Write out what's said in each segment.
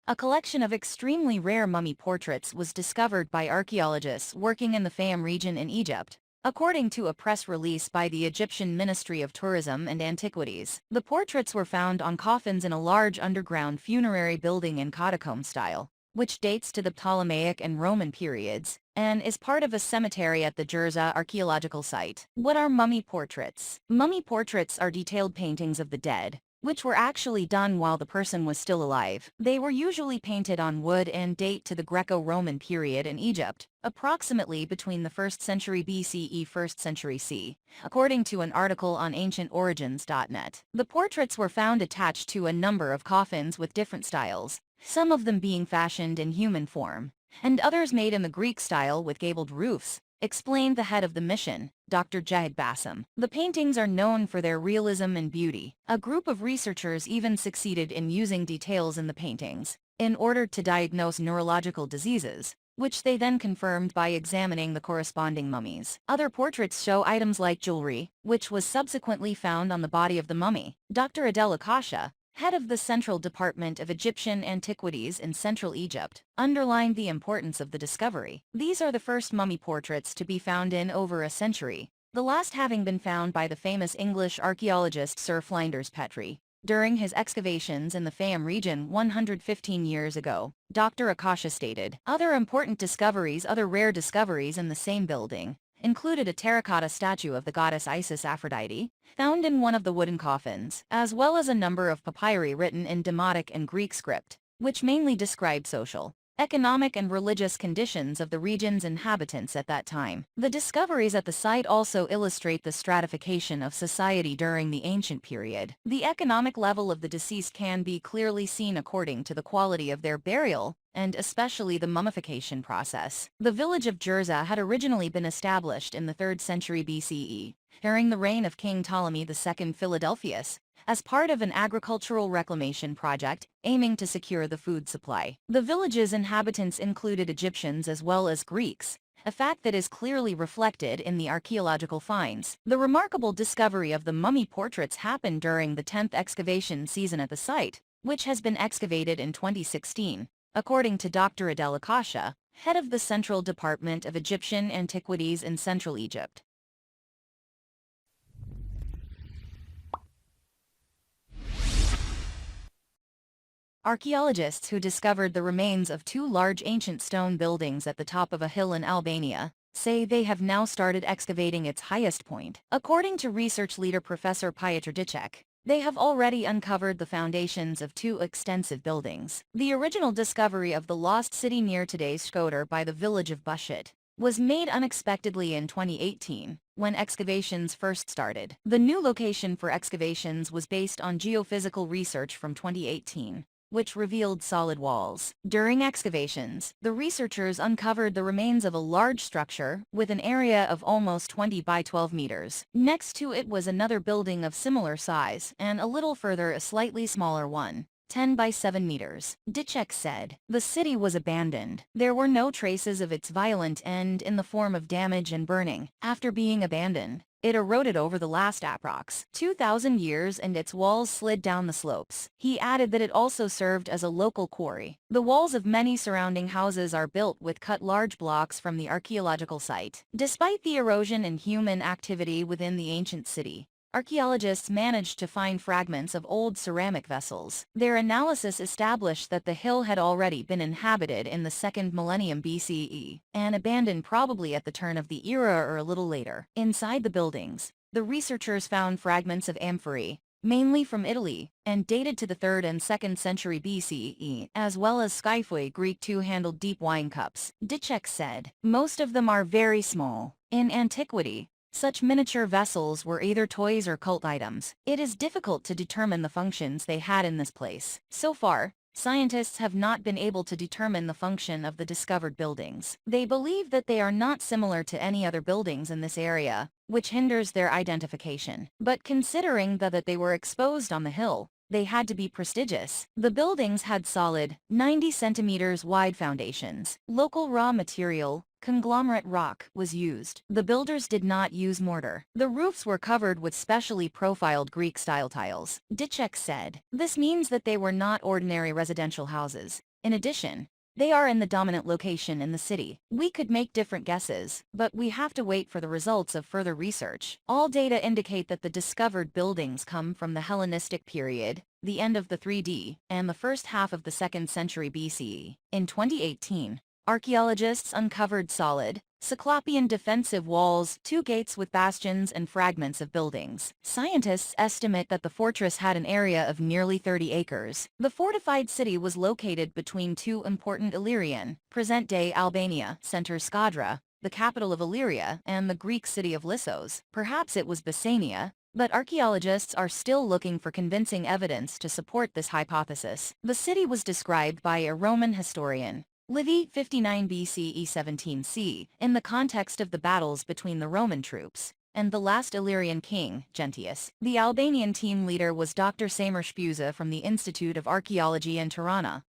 A collection of extremely rare mummy portraits was discovered by archaeologists working in the Fayum region in Egypt. According to a press release by the Egyptian Ministry of Tourism and Antiquities, the portraits were found on coffins in a large underground funerary building in catacomb style, which dates to the Ptolemaic and Roman periods, and is part of a cemetery at the Jerza archaeological site. What are mummy portraits? Mummy portraits are detailed paintings of the dead, which were actually done while the person was still alive. They were usually painted on wood and date to the Greco-Roman period in Egypt, approximately between the 1st century BCE 1st century C, according to an article on ancientorigins.net. The portraits were found attached to a number of coffins with different styles, some of them being fashioned in human form, and others made in the Greek style with gabled roofs, explained the head of the mission, Dr. Jahid Bassam. The paintings are known for their realism and beauty. A group of researchers even succeeded in using details in the paintings in order to diagnose neurological diseases, which they then confirmed by examining the corresponding mummies. Other portraits show items like jewelry, which was subsequently found on the body of the mummy. Dr. Adel Akasha, head of the Central Department of Egyptian Antiquities in Central Egypt, underlined the importance of the discovery. These are the first mummy portraits to be found in over a century, the last having been found by the famous English archaeologist Sir Flinders Petrie during his excavations in the Fayum region 115 years ago. Dr. Akasha stated, other rare discoveries in the same building included a terracotta statue of the goddess Isis Aphrodite, found in one of the wooden coffins, as well as a number of papyri written in Demotic and Greek script, which mainly described social, economic and religious conditions of the region's inhabitants at that time. The discoveries at the site also illustrate the stratification of society during the ancient period. The economic level of the deceased can be clearly seen according to the quality of their burial, and especially the mummification process. The village of Jerza had originally been established in the 3rd century BCE, during the reign of King Ptolemy II Philadelphus, as part of an agricultural reclamation project aiming to secure the food supply. The village's inhabitants included Egyptians as well as Greeks, a fact that is clearly reflected in the archaeological finds. The remarkable discovery of the mummy portraits happened during the 10th excavation season at the site, which has been excavated in 2016. According to Dr. Adel Akasha, head of the Central Department of Egyptian Antiquities in Central Egypt. Archaeologists who discovered the remains of 2 large ancient stone buildings at the top of a hill in Albania say they have now started excavating its highest point. According to research leader Professor Piotr Dicek, they have already uncovered the foundations of 2 extensive buildings. The original discovery of the lost city near today's Shkodër by the village of Bushit was made unexpectedly in 2018, when excavations first started. The new location for excavations was based on geophysical research from 2018, which revealed solid walls. During excavations, the researchers uncovered the remains of a large structure with an area of almost 20 by 12 meters. Next to it was another building of similar size, and a little further a slightly smaller one, 10 by 7 meters. Dicek said, the city was abandoned. There were no traces of its violent end in the form of damage and burning. After being abandoned, it eroded over the last approx. 2,000 years and its walls slid down the slopes. He added that it also served as a local quarry. The walls of many surrounding houses are built with cut large blocks from the archaeological site. Despite the erosion and human activity within the ancient city, archaeologists managed to find fragments of old ceramic vessels. Their analysis established that the hill had already been inhabited in the 2nd millennium BCE, and abandoned probably at the turn of the era or a little later. Inside the buildings, the researchers found fragments of amphorae, mainly from Italy, and dated to the 3rd and 2nd century BCE, as well as skyphoi Greek 2-handled deep wine cups. Dicek said, most of them are very small. In antiquity, such miniature vessels were either toys or cult items. It is difficult to determine the functions they had in this place. So far, scientists have not been able to determine the function of the discovered buildings. They believe that they are not similar to any other buildings in this area, which hinders their identification. But considering that they were exposed on the hill, they had to be prestigious. The buildings had solid, 90 centimeters wide foundations. Local raw material, conglomerate rock, was used. The builders did not use mortar. The roofs were covered with specially profiled Greek-style tiles. Dicek said, this means that they were not ordinary residential houses. In addition, they are in the dominant location in the city. We could make different guesses, but we have to wait for the results of further research. All data indicate that the discovered buildings come from the Hellenistic period, the end of the 3D, and the first half of the 2nd century BCE. In 2018, archaeologists uncovered solid, Cyclopean defensive walls, 2 gates with bastions and fragments of buildings. Scientists estimate that the fortress had an area of nearly 30 acres. The fortified city was located between 2 important Illyrian, present-day Albania, centers Skadra, the capital of Illyria, and the Greek city of Lissos. Perhaps it was Byzania, but archaeologists are still looking for convincing evidence to support this hypothesis. The city was described by a Roman historian, Livy 59 BCE 17 C, in the context of the battles between the Roman troops and the last Illyrian king, Gentius. The Albanian team leader was Dr. Samir Shpuza from the Institute of Archaeology in Tirana.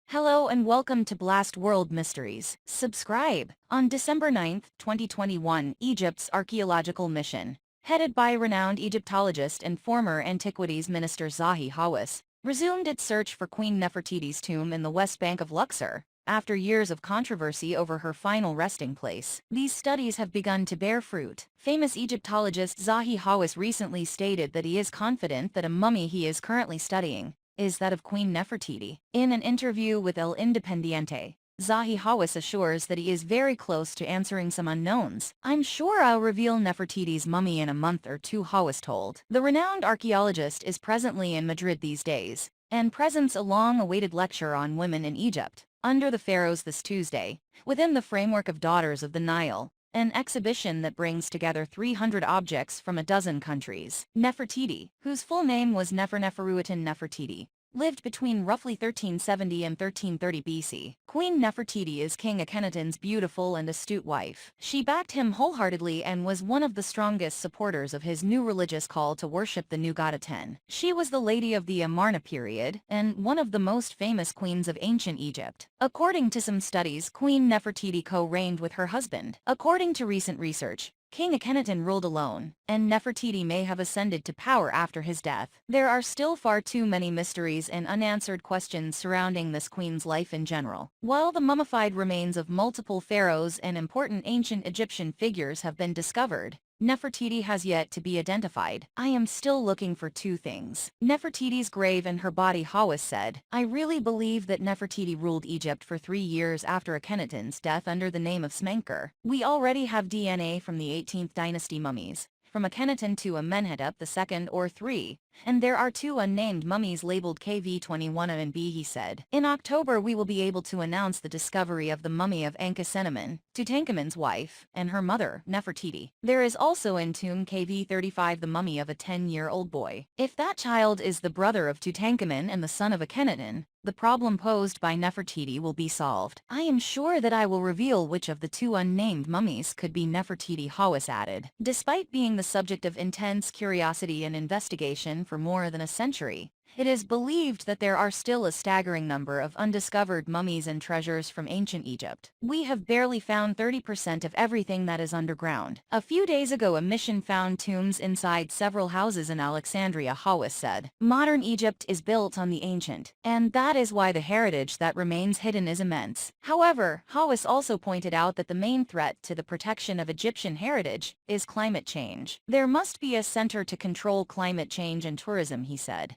Hello and welcome to Blast World Mysteries. Subscribe. On December 9, 2021, Egypt's archaeological mission, headed by renowned Egyptologist and former Antiquities Minister Zahi Hawass, resumed its search for Queen Nefertiti's tomb in the West Bank of Luxor, after years of controversy over her final resting place. These studies have begun to bear fruit. Famous Egyptologist Zahi Hawass recently stated that he is confident that a mummy he is currently studying is that of Queen Nefertiti. In an interview with El Independiente, Zahi Hawass assures that he is very close to answering some unknowns. "I'm sure I'll reveal Nefertiti's mummy in a month or two," Hawass told. The renowned archaeologist is presently in Madrid these days, and presents a long-awaited lecture on women in Egypt, under the pharaohs this Tuesday, within the framework of Daughters of the Nile, an exhibition that brings together 300 objects from a dozen countries. Nefertiti, whose full name was Neferuiten Nefertiti, lived between roughly 1370 and 1330 BC. Queen Nefertiti is King Akhenaten's beautiful and astute wife. She backed him wholeheartedly and was one of the strongest supporters of his new religious call to worship the new god Aten. She was the lady of the Amarna period and one of the most famous queens of ancient Egypt. According to some studies, Queen Nefertiti co-reigned with her husband. According to recent research, King Akhenaten ruled alone, and Nefertiti may have ascended to power after his death. There are still far too many mysteries and unanswered questions surrounding this queen's life in general. While the mummified remains of multiple pharaohs and important ancient Egyptian figures have been discovered, Nefertiti has yet to be identified. "I am still looking for 2 things: Nefertiti's grave and her body," Hawass said. "I really believe that Nefertiti ruled Egypt for 3 years after Akhenaten's death under the name of Smenkhkare. We already have DNA from the 18th dynasty mummies, from Akhenaten to Amenhotep II or III, and there are 2 unnamed mummies labeled KV21A and B," he said. "In October we will be able to announce the discovery of the mummy of Ankhesenamun, Tutankhamun's wife, and her mother, Nefertiti. There is also in tomb KV35 the mummy of a 10-year-old boy. If that child is the brother of Tutankhamun and the son of Akhenaten, the problem posed by Nefertiti will be solved. I am sure that I will reveal which of the 2 unnamed mummies could be Nefertiti," Hawass added. Despite being the subject of intense curiosity and investigation for more than a century, it is believed that there are still a staggering number of undiscovered mummies and treasures from ancient Egypt. "We have barely found 30% of everything that is underground. A few days ago a mission found tombs inside several houses in Alexandria," Hawass said. "Modern Egypt is built on the ancient, and that is why the heritage that remains hidden is immense." However, Hawass also pointed out that the main threat to the protection of Egyptian heritage is climate change. "There must be a center to control climate change and tourism," he said.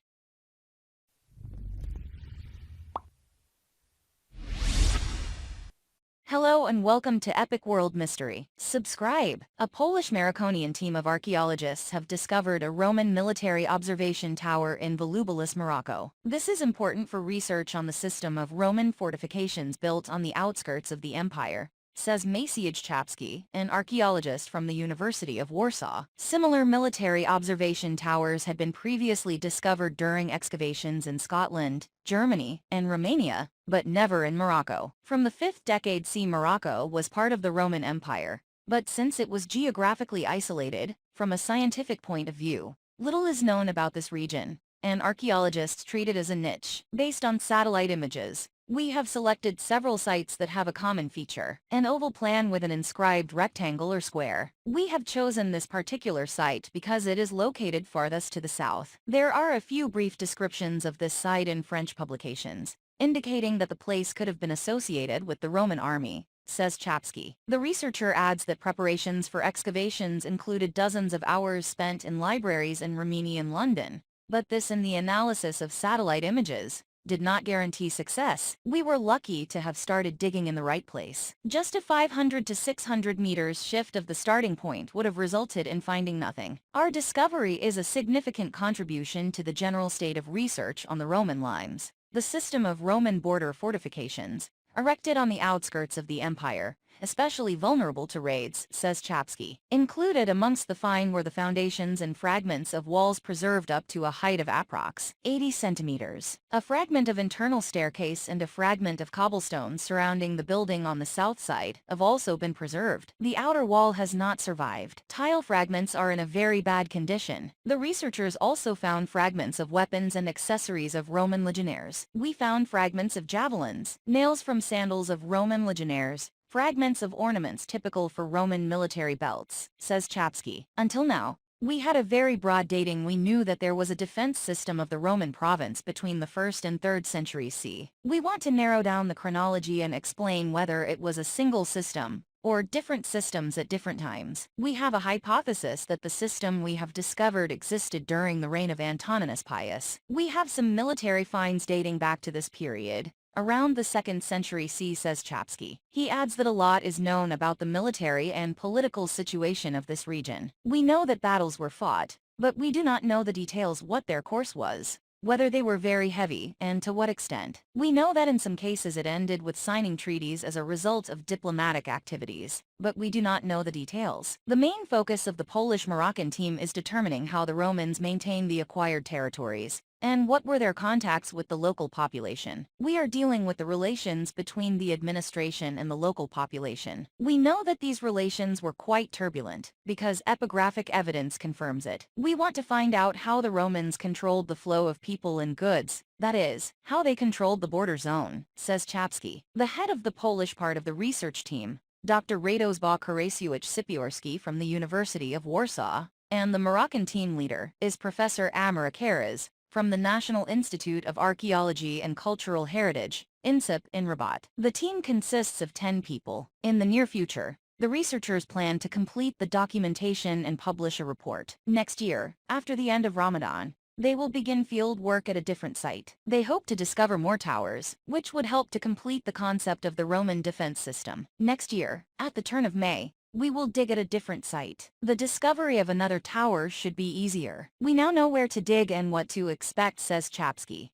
Hello and welcome to Epic World Mystery. Subscribe. A Polish-Maroconian team of archaeologists have discovered a Roman military observation tower in Volubilis, Morocco. This is important for research on the system of Roman fortifications built on the outskirts of the empire, says Maciej Czapski, an archaeologist from the University of Warsaw. Similar military observation towers had been previously discovered during excavations in Scotland, Germany, and Romania, but never in Morocco. From the 5th decade C, Morocco was part of the Roman Empire, but since it was geographically isolated, from a scientific point of view, little is known about this region, and archaeologists treat it as a niche. Based on satellite images, We have selected several sites that have a common feature, an oval plan with an inscribed rectangle or square. We have chosen this particular site because it is located farthest to the south. There are a few brief descriptions of this site in French publications, indicating that the place could have been associated with the Roman army, says Chapsky. The researcher adds that preparations for excavations included dozens of hours spent in libraries in Rimini and London, but this and the analysis of satellite images did not guarantee success. We were lucky to have started digging in the right place. Just a 500 to 600 meters shift of the starting point would have resulted in finding nothing. Our discovery is a significant contribution to the general state of research on the Roman limes. The system of Roman border fortifications, erected on the outskirts of the empire, especially vulnerable to raids, says Chapsky. Included amongst the find were the foundations and fragments of walls preserved up to a height of approx. 80 centimeters. A fragment of internal staircase and a fragment of cobblestones surrounding the building on the south side have also been preserved. The outer wall has not survived. Tile fragments are in a very bad condition. The researchers also found fragments of weapons and accessories of Roman legionnaires. We found fragments of javelins, nails from sandals of Roman legionnaires, fragments of ornaments typical for Roman military belts, says Chapsky. Until now, we had a very broad dating. We knew that there was a defense system of the Roman province between the 1st and 3rd centuries C. We want to narrow down the chronology and explain whether it was a single system or different systems at different times. We have a hypothesis that the system we have discovered existed during the reign of Antoninus Pius. We have some military finds dating back to this period, around the 2nd century C, says Chapsky. He adds that a lot is known about the military and political situation of this region. We know that battles were fought, but we do not know the details what their course was, whether they were very heavy, and to what extent. We know that in some cases it ended with signing treaties as a result of diplomatic activities, but we do not know the details. The main focus of the Polish-Moroccan team is determining how the Romans maintained the acquired territories, and what were their contacts with the local population. We are dealing with the relations between the administration and the local population. We know that these relations were quite turbulent, because epigraphic evidence confirms it. We want to find out how the Romans controlled the flow of people and goods, that is, how they controlled the border zone, says Chapsky. The head of the Polish part of the research team, Dr. Radosław Karasiewicz-Sipiorski from the University of Warsaw, and the Moroccan team leader is Professor Amara Karas from the National Institute of Archaeology and Cultural Heritage, INSIP, in Rabat. The team consists of 10 people. In the near future, the researchers plan to complete the documentation and publish a report. Next year, after the end of Ramadan, they will begin field work at a different site. They hope to discover more towers, which would help to complete the concept of the Roman defense system. Next year, at the turn of May, we will dig at a different site. The discovery of another tower should be easier. We now know where to dig and what to expect, says Chapsky.